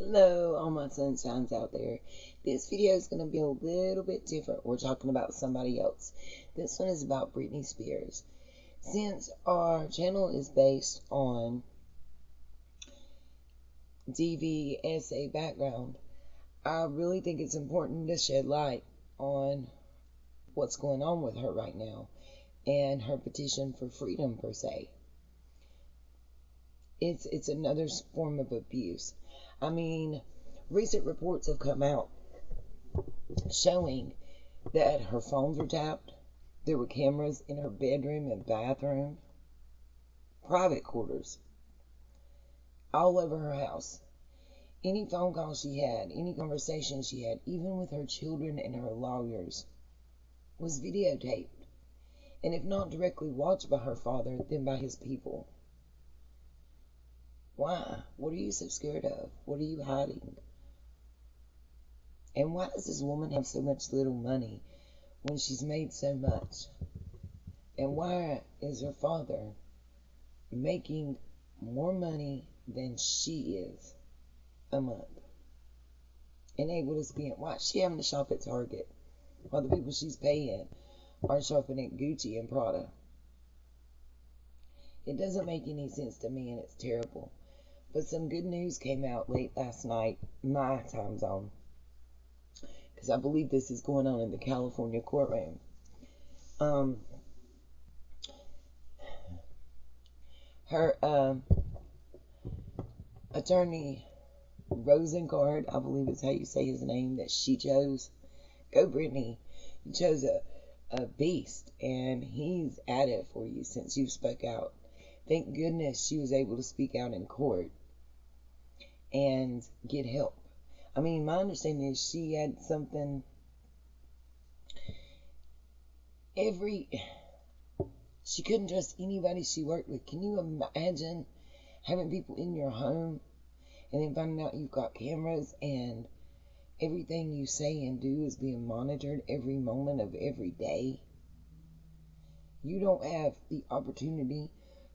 Hello, all my sunshines out there. This video is going to be a little bit different. We're talking about somebody else. This one is about Britney Spears. Since our channel is based on DVSA background, I really think it's important to shed light on what's going on with her right now and her petition for freedom, per se. It's another form of abuse. I mean, recent reports have come out showing that her phones were tapped. There were cameras in her bedroom and bathroom, private quarters, all over her house. Any phone call she had, any conversation she had, even with her children and her lawyers, was videotaped. And if not directly watched by her father, then by his people. Why? What are you so scared of? What are you hiding? And why does this woman have so much little money when she's made so much? And why is her father making more money than she is a month? And able to spend? Why is she having to shop at Target while the people she's paying are shopping at Gucci and Prada? It doesn't make any sense to me, and it's terrible. But some good news came out late last night, my time zone, because I believe this is going on in the California courtroom. Her attorney, Rosengard, I believe is how you say his name, that she chose. Go Brittany. You chose a beast, and he's at it for you since you spoke out. Thank goodness she was able to speak out in court and get help. I mean, my understanding is she had something she couldn't trust anybody she worked with. Can you imagine having people in your home and then finding out you've got cameras and everything you say and do is being monitored every moment of every day? You don't have the opportunity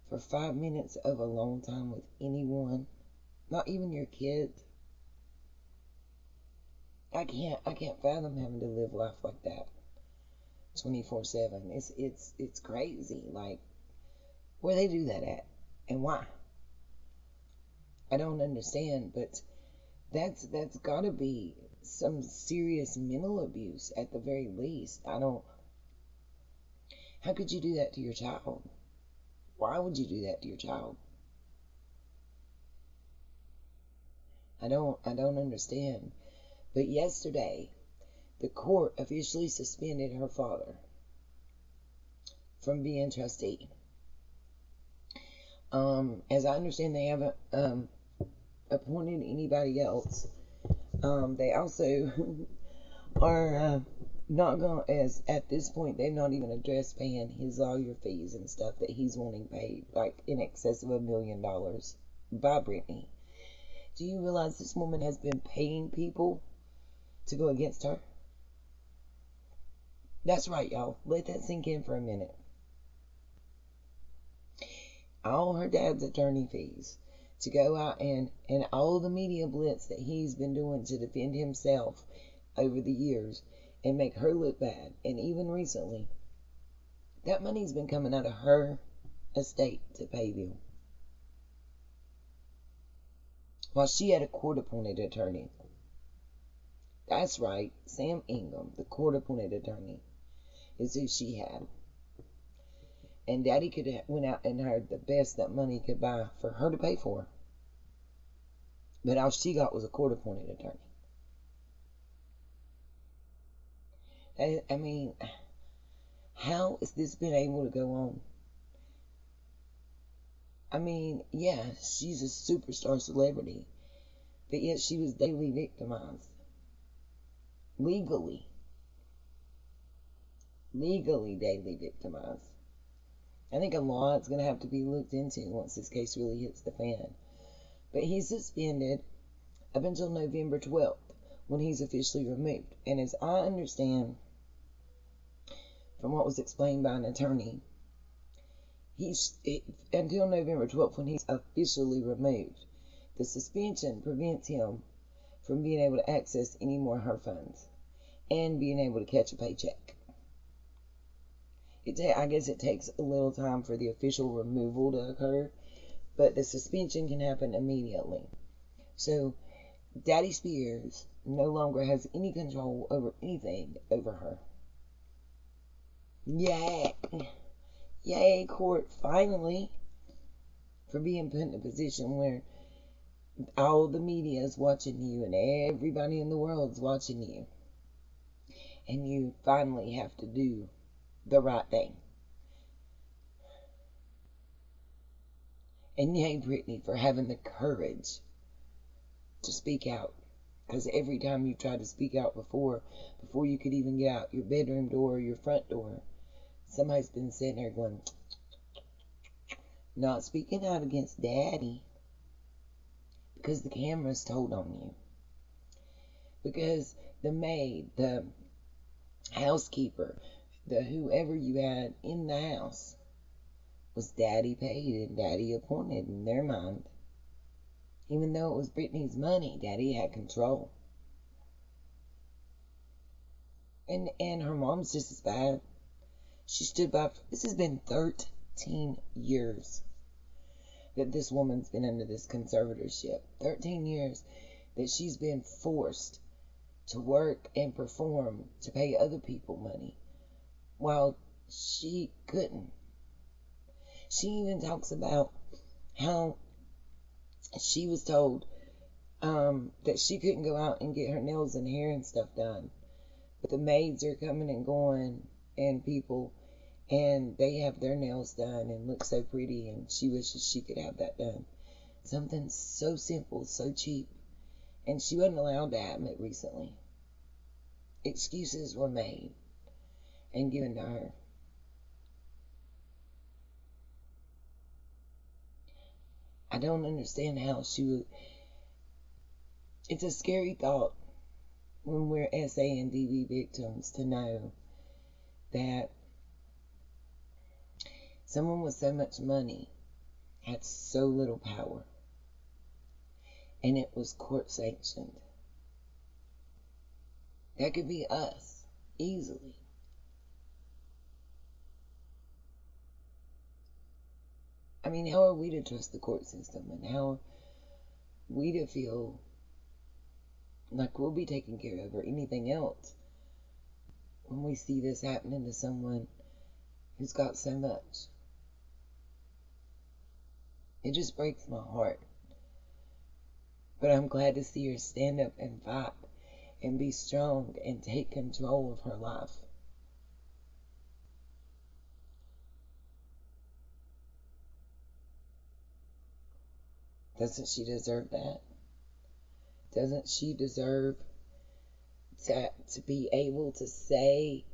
for 5 minutes of alone time with anyone, not even your kids. I can't fathom having to live life like that 24/7. It's crazy. Like, where they do that at and why? I don't understand, but that's got to be some serious mental abuse at the very least. How could you do that to your child? Why would you do that to your child? I don't understand. But yesterday, the court officially suspended her father from being trustee. As I understand, they haven't appointed anybody else. They also are not going, as at this point, they've not even addressed paying his lawyer fees and stuff that he's wanting paid, like in excess of $1 million by Brittany. Do you realize this woman has been paying people to go against her? That's right, y'all. Let that sink in for a minute. All her dad's attorney fees to go out and all the media blitz that he's been doing to defend himself over the years and make her look bad. And even recently, that money's been coming out of her estate to pay them, while she had a court-appointed attorney. That's right, Sam Ingham, the court-appointed attorney, is who she had. And Daddy could have went out and hired the best that money could buy for her to pay for. But all she got was a court-appointed attorney. I mean, how has this been able to go on? I mean, yeah, she's a superstar celebrity, but yet she was daily victimized. Legally daily victimized. I think a lot's going to have to be looked into once this case really hits the fan. But he's suspended up until November 12th, when he's officially removed. And as I understand from what was explained by an attorney, until November 12th, when he's officially removed. The suspension prevents him from being able to access any more of her funds and being able to catch a paycheck. I guess it takes a little time for the official removal to occur, but the suspension can happen immediately. So Daddy Spears no longer has any control over anything over her. Yay! Yay, court, finally, for being put in a position where all the media is watching you and everybody in the world is watching you. And you finally have to do the right thing. And yay, Brittany, for having the courage to speak out. Because every time you tried to speak out before you could even get out your bedroom door or your front door, somebody's been sitting there going, not speaking out against Daddy. Because the camera's told on you. Because the maid, the housekeeper, the whoever you had in the house was Daddy paid and Daddy appointed in their mind. Even though it was Brittany's money, Daddy had control. And her mom's just as bad. She stood by. This has been 13 years that this woman's been under this conservatorship. 13 years that she's been forced to work and perform to pay other people money while she couldn't. She even talks about how she was told that she couldn't go out and get her nails and hair and stuff done. But the maids are coming and going and people, and they have their nails done and look so pretty, and she wishes she could have that done. Something so simple, so cheap. And she wasn't allowed to have it recently. Excuses were made and given to her. I don't understand how she would. It's a scary thought when we're SA and DV victims to know that someone with so much money had so little power, and it was court sanctioned. That could be us, easily. I mean, how are we to trust the court system, and how are we to feel like we'll be taken care of or anything else when we see this happening to someone who's got so much? It just breaks my heart. But I'm glad to see her stand up and fight and be strong and take control of her life. Doesn't she deserve that? Doesn't she deserve to be able to say,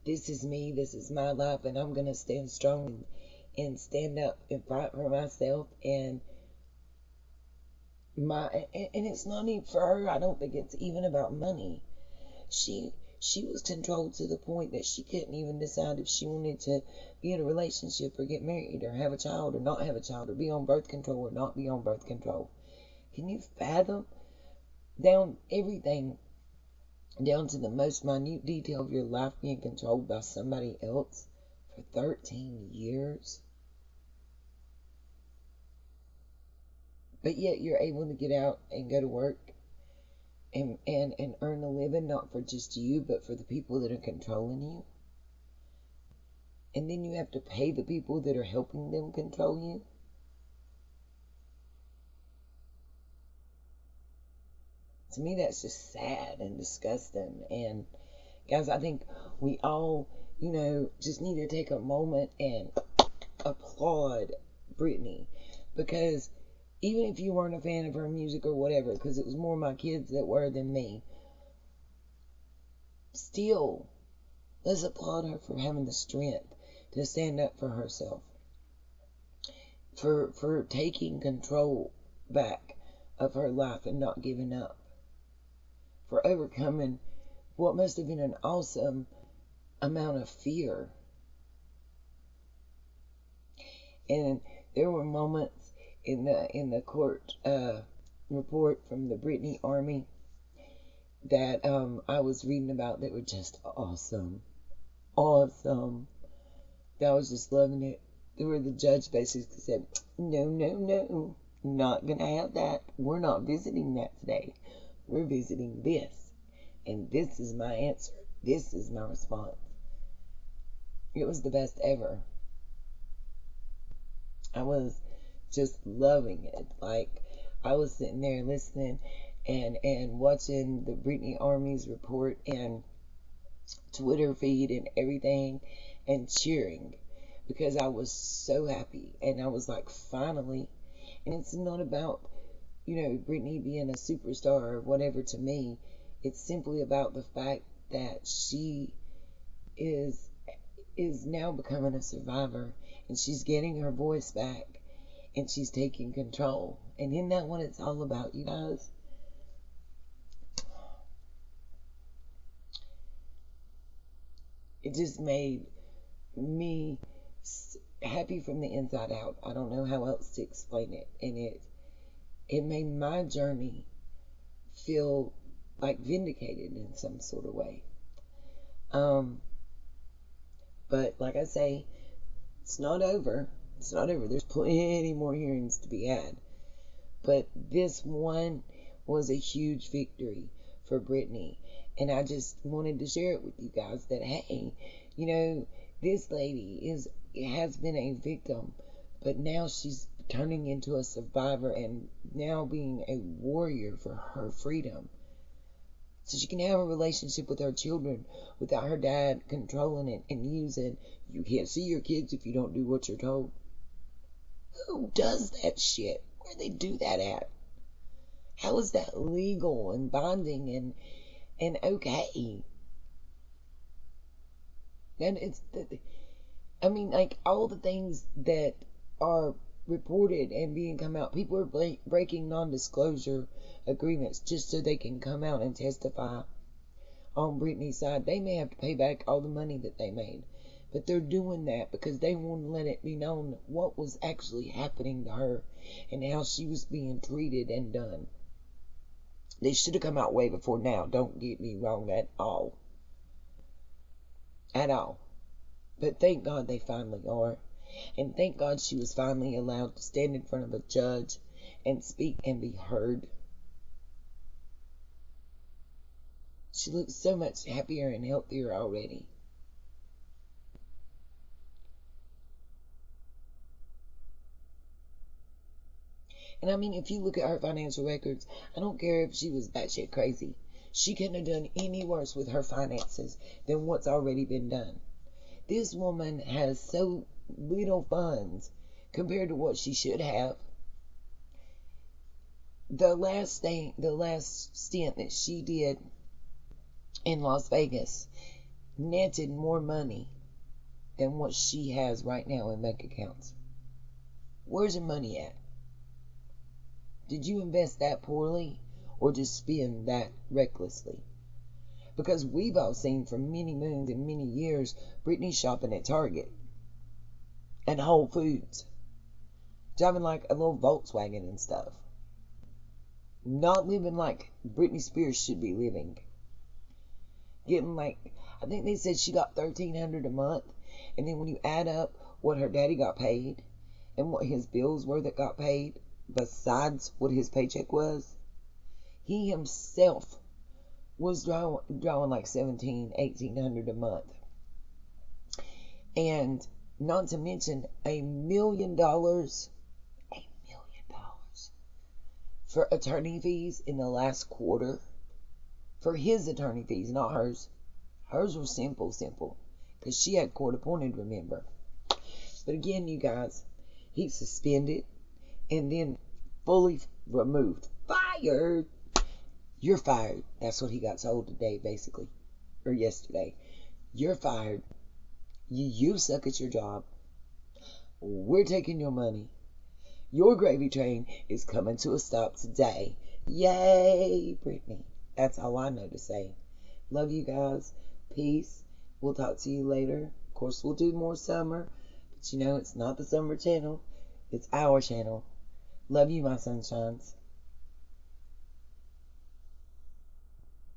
this is me, this is my life, and I'm going to stand strong and stand up and fight for myself and it's not even for her. I don't think it's even about money. She was controlled to the point that she couldn't even decide if she wanted to be in a relationship or get married or have a child or not have a child or be on birth control or not be on birth control. Can you fathom down everything, down to the most minute detail of your life being controlled by somebody else for 13 years? But yet you're able to get out and go to work and earn a living, not for just you, but for the people that are controlling you. And then you have to pay the people that are helping them control you. To me, that's just sad and disgusting. And guys, I think we all, just need to take a moment and applaud Brittany. Because even if you weren't a fan of her music or whatever, because it was more my kids that were than me, still, let's applaud her for having the strength to stand up for herself, for taking control back of her life and not giving up, for overcoming what must have been an awesome amount of fear. And there were moments in the court report from the Britney Army that I was reading about that were just awesome. Awesome. That I was just loving it. Where the judge basically said, no, no, no, not gonna have that. We're not visiting that today. We're visiting this. And this is my answer. This is my response. It was the best ever. I was just loving it. Like, I was sitting there listening and watching the Britney Army's report and Twitter feed and everything and cheering because I was so happy. And I was like, finally. And it's not about, Britney being a superstar or whatever to me. It's simply about the fact that she is now becoming a survivor, and she's getting her voice back, and she's taking control. And isn't that what it's all about, you guys? It just made me happy from the inside out. I don't know how else to explain it. And it made my journey feel like vindicated in some sort of way. But like I say, it's not over. It's not over. There's plenty more hearings to be had. But this one was a huge victory for Brittany. And I just wanted to share it with you guys that, hey, this lady has been a victim, but now she's turning into a survivor and now being a warrior for her freedom. So she can have a relationship with her children without her dad controlling it and using, you can't see your kids if you don't do what you're told. Who does that shit? Where they do that at? How is that legal and binding and okay? And like all the things that are reported and being come out, people are breaking non-disclosure agreements just so they can come out and testify on Britney's side. They may have to pay back all the money that they made, but they're doing that because they want to let it be known what was actually happening to her and how she was being treated and done. They should have come out way before now. Don't get me wrong at all. At all. But thank God they finally are. And thank God she was finally allowed to stand in front of a judge and speak and be heard. She looks so much happier and healthier already. And I mean, if you look at her financial records, I don't care if she was batshit crazy. She couldn't have done any worse with her finances than what's already been done. This woman has so little funds compared to what she should have. The last stint that she did in Las Vegas netted more money than what she has right now in bank accounts. Where's your money at? Did you invest that poorly or just spend that recklessly? Because we've all seen for many moons and many years Britney shopping at Target and Whole Foods, driving like a little Volkswagen and stuff. Not living like Britney Spears should be living. Getting like, I think they said she got $1,300 a month, and then when you add up what her daddy got paid and what his bills were that got paid besides what his paycheck was, he himself was drawing like $1,700-1,800 a month. And not to mention $1 million for attorney fees in the last quarter. For his attorney fees, not hers. Hers were simple, because she had court appointed, remember. But again, you guys, he's suspended and then fully removed. Fired! You're fired. That's what he got told today, basically. Or yesterday. You're fired. You suck at your job. We're taking your money. Your gravy train is coming to a stop today. Yay, Brittany. That's all I know to say. Love you guys. Peace. We'll talk to you later. Of course, we'll do more summer. But it's not the summer channel. It's our channel. Love you, my sunshines.